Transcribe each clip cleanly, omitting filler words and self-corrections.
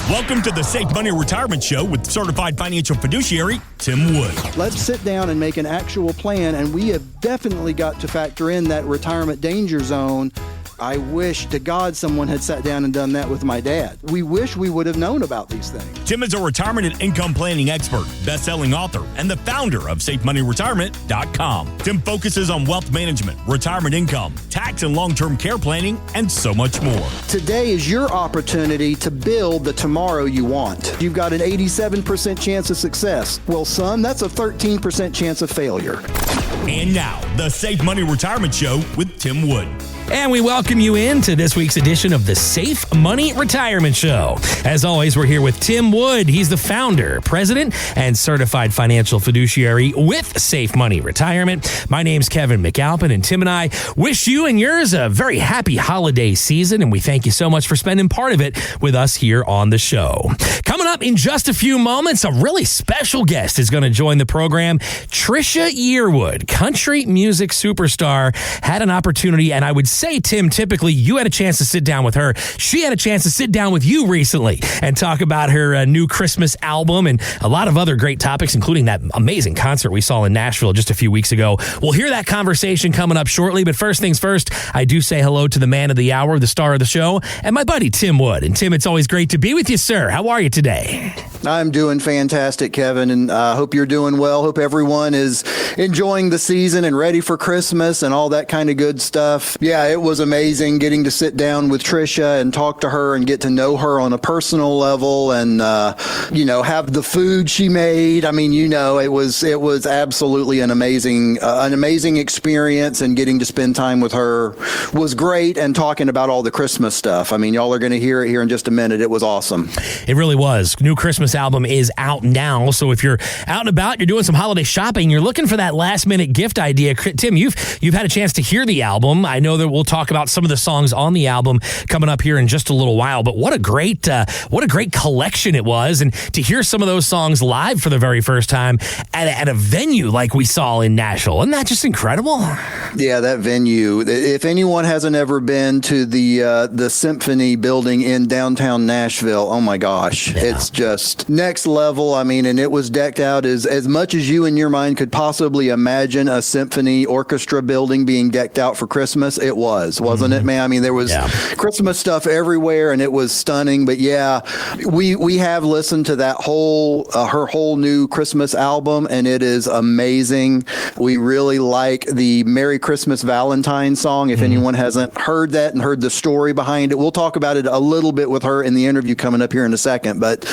Welcome to the Safe Money Retirement Show with certified financial fiduciary Tim Wood. Let's sit down and make an actual plan, and we have definitely got to factor in that retirement danger zone. I wish to God someone had sat down and done that with my dad. We wish we would have known about these things. Tim is a retirement and income planning expert, best-selling author, and the founder of SafeMoneyRetirement.com. Tim focuses on wealth management, retirement income, tax and long-term care planning, and so much more. Today is your opportunity to build the tomorrow you want. You've got an 87% chance of success. Well, son, that's a 13% chance of failure. And now, the Safe Money Retirement Show with Tim Wood. And we welcome you into this week's edition of the Safe Money Retirement Show. As always, we're here with Tim Wood. He's the founder, president, and certified financial fiduciary with Safe Money Retirement. My name's Kevin McAlpin, and Tim and I wish you and yours a very happy holiday season, and we thank you so much for spending part of it with us here on the show. Coming up in just a few moments, a really special guest is going to join the program. Trisha Yearwood, country music superstar, had an opportunity, and I would say, Tim, typically you had a chance to sit down with her. She had a chance to sit down with you recently and talk about her new Christmas album and a lot of other great topics, including that amazing concert we saw in Nashville just a few weeks ago. We'll hear that conversation coming up shortly, but first things first, I do say hello to the man of the hour, the star of the show, and my buddy Tim Wood. And Tim, it's always great to be with you, sir. How are you today? I'm doing fantastic, Kevin, and I hope you're doing well. Hope everyone is enjoying the season and ready for Christmas and all that kind of good stuff. Yeah, it was amazing getting to sit down with Trisha and talk to her and get to know her on a personal level and, have the food she made. I mean, it was absolutely an amazing experience, and getting to spend time with her was great, and talking about all the Christmas stuff. I mean, y'all are going to hear it here in just a minute. It was awesome. It really was. New Christmas album is out now, so if you're out and about, you're doing some holiday shopping, you're looking for that last minute gift idea. Tim, you've had a chance to hear the album. I know that we'll talk about some of the songs on the album coming up here in just a little while, but what a great collection it was, and to hear some of those songs live for the very first time at a venue like we saw in Nashville. Isn't that just incredible? Yeah, that venue. If anyone hasn't ever been to the Symphony building in downtown Nashville, oh my gosh, yeah. It's just next level. I mean, and it was decked out as much as you in your mind could possibly imagine a symphony orchestra building being decked out for Christmas. It wasn't it, man? I mean, there was Christmas stuff everywhere, and it was stunning. But yeah, we have listened to that her whole new Christmas album, and it is amazing. We really like the Merry Christmas Valentine song. If anyone hasn't heard that and heard the story behind it, we'll talk about it a little bit with her in the interview coming up here in a second. But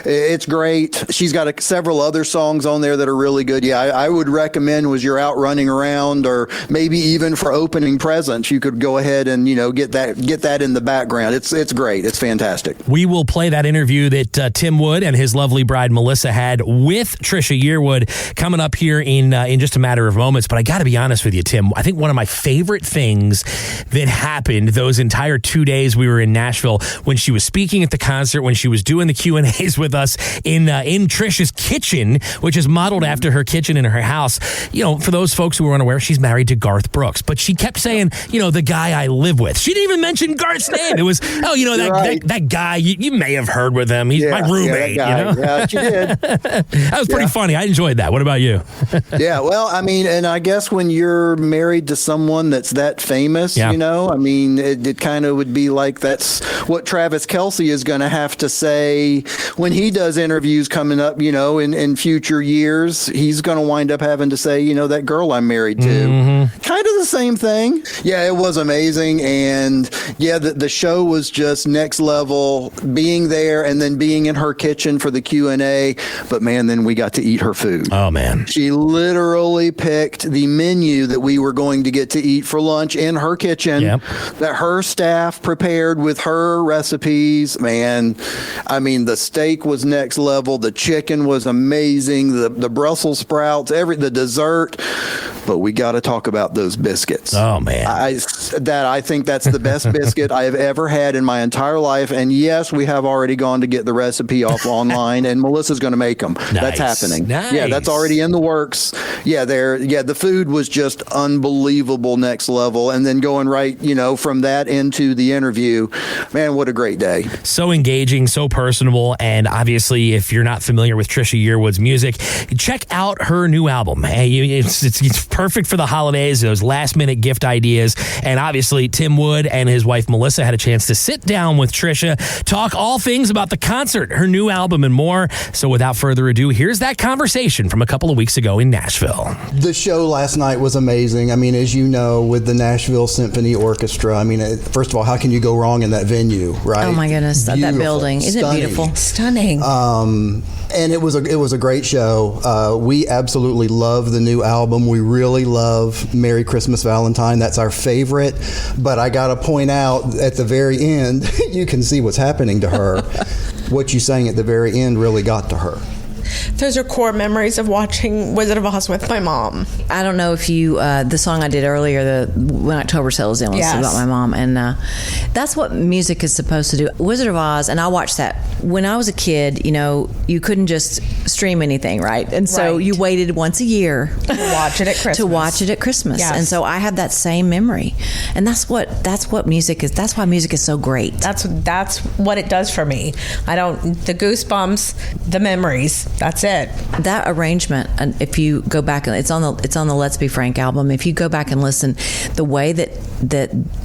it's great. She's got several other songs on there that are really good. Yeah, I would recommend, was you're out running around, or maybe even for opening presents, you could go ahead and get that in the background. It's great. It's fantastic. We will play that interview that Tim Wood and his lovely bride Melissa had with Trisha Yearwood coming up here in just a matter of moments. But I got to be honest with you, Tim. I think one of my favorite things that happened those entire 2 days we were in Nashville, when she was speaking at the concert, when she was doing the Q&As with us in Trisha's kitchen, which is modeled after her kitchen in her house. For those folks who are unaware, she's married to Garth Brooks, but she kept saying, the guy I live with. She didn't even mention Garth's name. It was, that guy, you may have heard with him. He's my roommate. Yeah, she did. That was pretty funny. I enjoyed that. What about you? Yeah, well, I mean, and I guess when you're married to someone that's that famous, I mean, it kind of would be like that's what Travis Kelce is going to have to say when he does interviews coming up, in future years. He's going to wind up having to say, that girl I'm married to. Mm-hmm. Kind of the same thing. Yeah, it was amazing. And yeah, the show was just next level, being there and then being in her kitchen for the Q&A. But man, then we got to eat her food. Oh, man. She literally picked the menu that we were going to get to eat for lunch in her kitchen, that her staff prepared with her recipes. Man, I mean, the steak was was next level. The chicken was amazing. The Brussels sprouts, the dessert. But we got to talk about those biscuits. Oh, man. I think that's the best biscuit I have ever had in my entire life. And yes, we have already gone to get the recipe off online, and Melissa's going to make them. Nice. That's happening. Nice. Yeah, that's already in the works. Yeah, the food was just unbelievable, next level. And then going right, from that into the interview, man, what a great day. So engaging, so personable, and obviously, if you're not familiar with Trisha Yearwood's music, check out her new album. It's perfect for the holidays, those last-minute gift ideas, and obviously, Tim Wood and his wife Melissa had a chance to sit down with Trisha, talk all things about the concert, her new album, and more. So without further ado, here's that conversation from a couple of weeks ago in Nashville. The show last night was amazing. I mean, as you know, with the Nashville Symphony Orchestra, I mean, first of all, how can you go wrong in that venue, right? Oh my goodness, that building. Isn't it beautiful? Stunning. And it was a great show. We absolutely love the new album. We really love Merry Christmas Valentine. That's our favorite. But I got to point out at the very end, you can see what's happening to her. What you sang at the very end really got to her. Those are core memories of watching Wizard of Oz with my mom. I don't know if you, the song I did earlier, the When October Settles In, was about my mom. And that's what music is supposed to do. Wizard of Oz, and I watched that. When I was a kid, you couldn't just stream anything, right? And so you waited once a year to watch it at Christmas. Yes. And so I have that same memory. And that's what music is. That's why music is so great. That's what it does for me. The goosebumps, the memories. That's it. That arrangement, and if you go back, it's on the Let's Be Frank album. If you go back and listen, the way that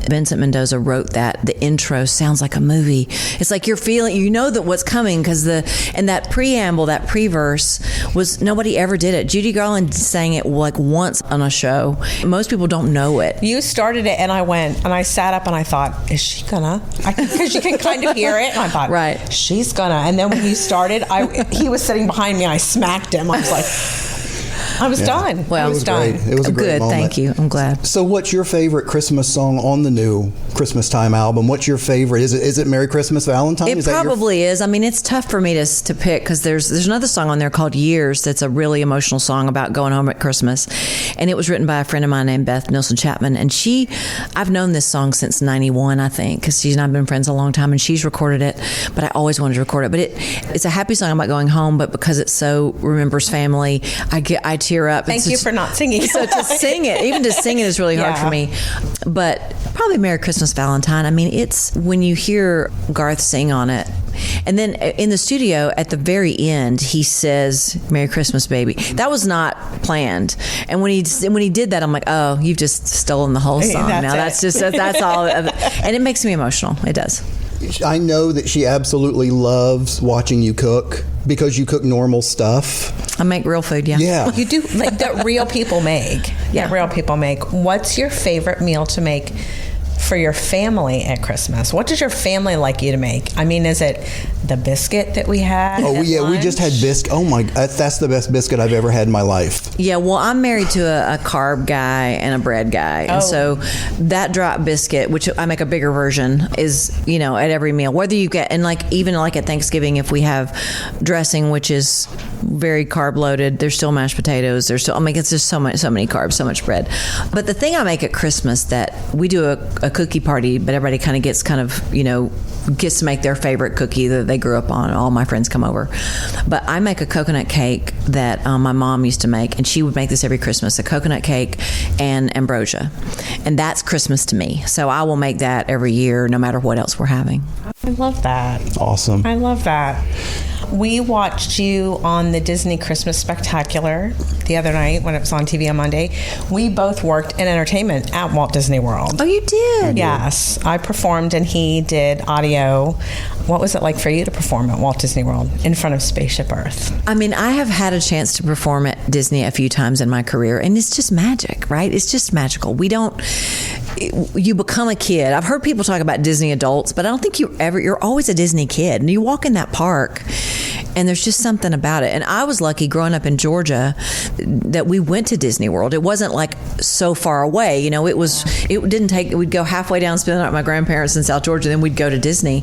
Vincent Mendoza wrote the intro sounds like a movie. It's like you're feeling, that what's coming, because that preamble, that pre-verse was, nobody ever did it. Judy Garland sang it like once on a show. Most people don't know it. You started it, and I went, and I sat up, and I thought, is she gonna? Because you can kind of hear it, and I thought, right, she's gonna. And then when you started, he was sitting behind me. I smacked him. I was like, I was done. Well, I was done. Great. It was a great good. moment. Thank you. I'm glad. So, what's your favorite Christmas song on the new Christmas Time album? What's your favorite? Is it Merry Christmas Valentine? It probably is. I mean, it's tough for me to pick, because there's another song on there called Years that's a really emotional song about going home at Christmas, and it was written by a friend of mine named Beth Nilsson Chapman, and I've known this song since '91, I think, because she's and I've been friends a long time, and she's recorded it, but I always wanted to record it. But it's a happy song about going home, but because it so remembers family, I tear up. Thank you for not singing. So to sing it is really hard for me. But probably Merry Christmas Valentine. I mean, it's when you hear Garth sing on it, and then in the studio at the very end he says Merry Christmas baby. That was not planned. And when he did that, I'm like, oh, you've just stolen the whole song. That's all. And it makes me emotional. It does. I know that she absolutely loves watching you cook, because you cook normal stuff. I make real food, yeah. Yeah. You do, like that real people make. Yeah. That real people make. What's your favorite meal to make for your family at Christmas? What does your family like you to make? I mean, is it the biscuit that we had? Oh, yeah, lunch? we just had biscuit. Oh, my, that's the best biscuit I've ever had in my life. Yeah, well, I'm married to a carb guy and a bread guy. And so that drop biscuit, which I make a bigger version, is, at every meal. Whether you get, and even at Thanksgiving, if we have dressing, which is very carb loaded, there's still mashed potatoes. There's still, it's just so many carbs, so much bread. But the thing I make at Christmas, that we do a cookie party, but everybody gets to make their favorite cookie that they grew up on. All my friends come over. But I make a coconut cake that my mom used to make, and she would make this every Christmas, a coconut cake and ambrosia. And that's Christmas to me. So I will make that every year, no matter what else we're having. I love that. Awesome. I love that. We watched you on the Disney Christmas Spectacular the other night when it was on TV on Monday. We both worked in entertainment at Walt Disney World. Oh, you did? Yes. I performed and he did audio. What was it like for you to perform at Walt Disney World in front of Spaceship Earth? I mean, I have had a chance to perform at Disney a few times in my career, and it's just magic, right? It's just magical. You become a kid. I've heard people talk about Disney adults, but I don't think you're always a Disney kid. And you walk in that park And there's just something about it. And I was lucky growing up in Georgia that we went to Disney World. It wasn't like so far away. You know, it didn't take, we'd go halfway down, spend the night with my grandparents in South Georgia, then we'd go to Disney.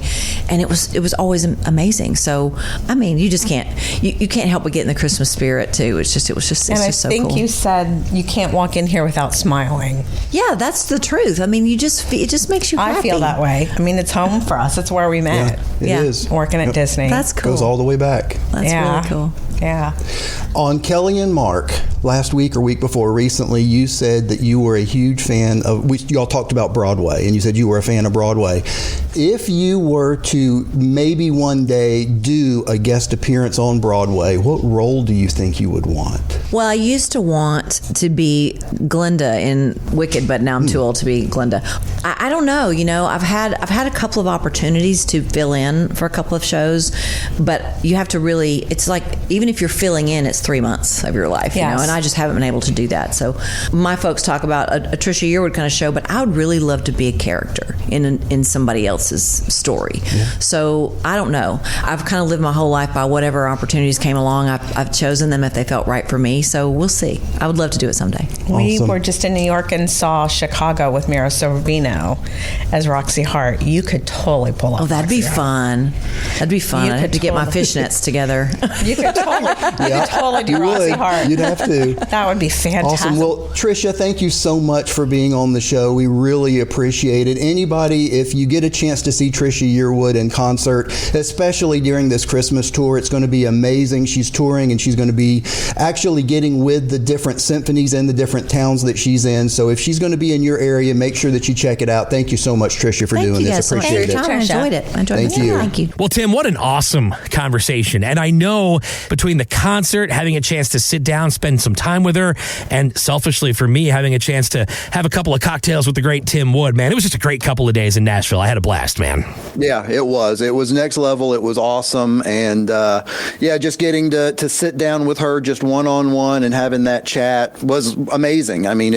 And it was always amazing. So, I mean, you just can't, you can't help but get in the Christmas spirit too. It's just so cool. And I think you said you can't walk in here without smiling. Yeah, that's the truth. I mean, it just makes you happy. I feel that way. I mean, it's home for us. It's where we met. It is. Working at Disney. That's cool. Goes all the way back. That's really cool. Yeah. On Kelly and Mark, last week or week before recently, you said that you were a huge fan of, y'all talked about Broadway, and you said you were a fan of Broadway. If you were to maybe one day do a guest appearance on Broadway, what role do you think you would want? Well, I used to want to be Glinda in Wicked, but now I'm too old to be Glinda. I don't know. You know, I've had a couple of opportunities to fill in for a couple of shows, but you have to really, it's like, even if you're filling in, it's 3 months of your life, you know, and I just haven't been able to do that. So my folks talk about a Trisha Yearwood kind of show, but I would really love to be a character in somebody else's story. Yeah. So I don't know. I've kind of lived my whole life by whatever opportunities came along. I've chosen them if they felt right for me. So we'll see. I would love to do it someday. Awesome. We were just in New York and saw Chicago with Mira Sorvino as Roxy Hart. You could totally pull off. Oh, that'd be fun. That'd be fun. I'd have to get my fishnets together. You could totally do Roxy Hart. You'd have to. That would be fantastic. Awesome. Well, Trisha, thank you so much for being on the show. We really appreciate it. Anybody, if you get a chance to see Trisha Yearwood in concert, especially during this Christmas tour, it's going to be amazing. She's touring and she's going to be actually getting with the different symphonies in the different towns that she's in. So if she's going to be in your area, make sure that you check it out. Thank you so much, Trisha, for doing this. Appreciate it. I enjoyed it. Thank you. Thank you. Well, Tim, what an awesome conversation. And I know between the concert, having a chance to sit down, spend some time with her, and selfishly for me, having a chance to have a couple of cocktails with the great Tim Wood, man, it was just a great couple of days in Nashville. I had a blast, man. Yeah, it was. It was next level. It was awesome. And just getting to sit down with her just one-on-one and having that chat was amazing. I mean,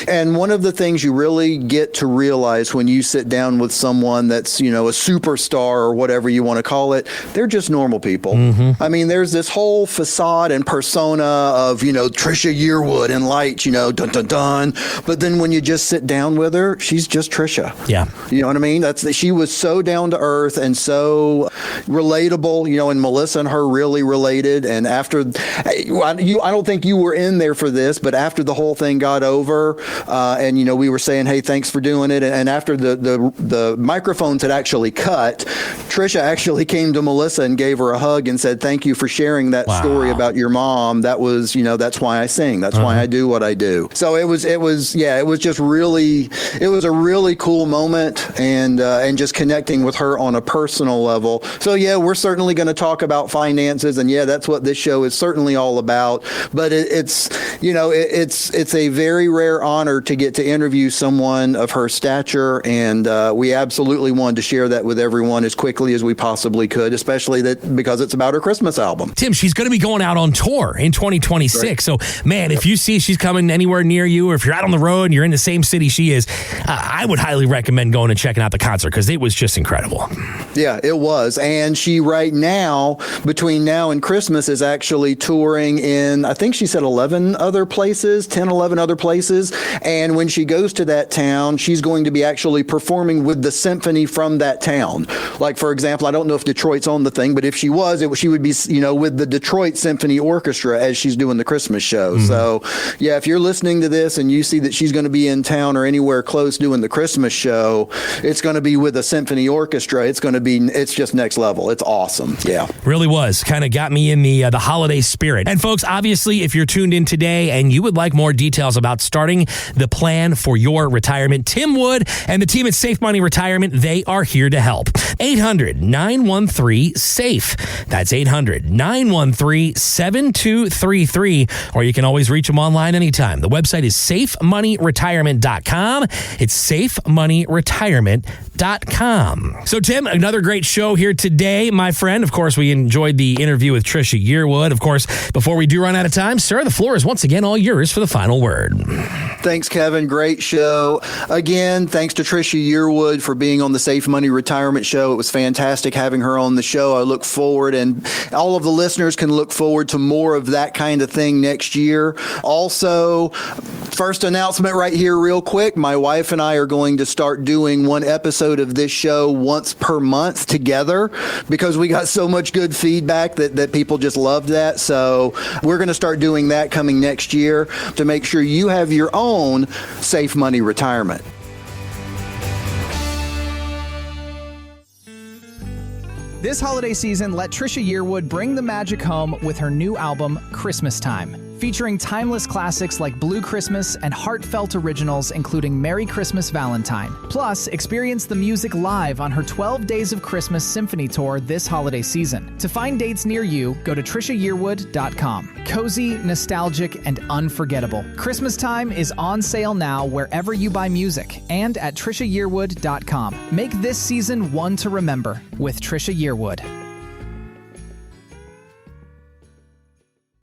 and one of the things you really get to realize when you sit down with someone that's, you know, a superstar or whatever you want to call it, they're just normal people. Mm-hmm. I mean, there's this whole facade and persona of, you know, Trisha Yearwood and lights, you know, dun dun dun. But then when you just sit down with her, she's just Trisha. Yeah. You know what I mean? She was so down to earth and so relatable, you know, and Melissa and her really related. And after, I don't think you were in there for this, but after the whole thing got over, and, you know, we were saying, hey, thanks for doing it. And after the microphones had actually cut, Trisha actually came to Melissa and gave her a hug and said, thank you for sharing that story about your mom. That was, you know, that's why I sing. That's why I do what I do. So it was just really, it was a really cool moment, and just connecting with her on a personal level. So yeah, we're certainly going to talk about finances, and yeah, that's what this show is certainly all about. But it's a very rare honor to get to interview someone of her stature, and we absolutely wanted to share that with everyone as quickly as we possibly could, especially because it's about her Christmas album. Tim, she's going to be going out on tour in 2026. Right. So, man, if you see she's coming anywhere near you, or if you're out on the road and you're in the same city she is, I would highly recommend going and checking out the concert, because it was just incredible. Yeah, it was. And she right now, between now and Christmas, is actually touring in, I think she said 11 other places. And when she goes to that town, she's going to be actually performing with the symphony from that town. Like, for example, I don't know if Detroit's on the thing, but if she was, she would be, you know, with the Detroit Symphony Orchestra as she's doing the Christmas show. Mm-hmm. So, yeah, if you're listening to this and you see that she's going to be in town or anywhere close doing the Christmas show, it's going to be with a symphony orchestra. It's just next level. It's awesome. Yeah. Really was. Kind of got me in the holiday spirit. And folks, obviously, if you're tuned in today and you would like more details about starting the plan for your retirement, Tim Wood and the team at Safe Money Retirement, they are here to help. 800-913-SAFE. That's 800-913-7233. Or you can always reach them online anytime. The website is safemoneyretirement.com. It's safemoneyretirement.com. heartfelt.com. So, Tim, another great show here today, my friend. Of course, we enjoyed the interview with Trisha Yearwood. Of course, before we do run out of time, sir, the floor is once again all yours for the final word. Thanks, Kevin. Great show. Again, thanks to Trisha Yearwood for being on the Safe Money Retirement Show. It was fantastic having her on the show. I look forward, and all of the listeners can look forward to more of that kind of thing next year. Also, first announcement right here real quick. My wife and I are going to start doing one episode of this show once per month together because we got so much good feedback that people just loved that. So we're going to start doing that coming next year to make sure you have your own Safe Money Retirement. This holiday season, let Trisha Yearwood bring the magic home with her new album, Christmas Time. Featuring timeless classics like Blue Christmas and heartfelt originals, including Merry Christmas Valentine. Plus, experience the music live on her 12 Days of Christmas Symphony Tour this holiday season. To find dates near you, go to TrishaYearwood.com. Cozy, nostalgic, and unforgettable. Christmas Time is on sale now wherever you buy music and at TrishaYearwood.com. Make this season one to remember with Trisha Yearwood.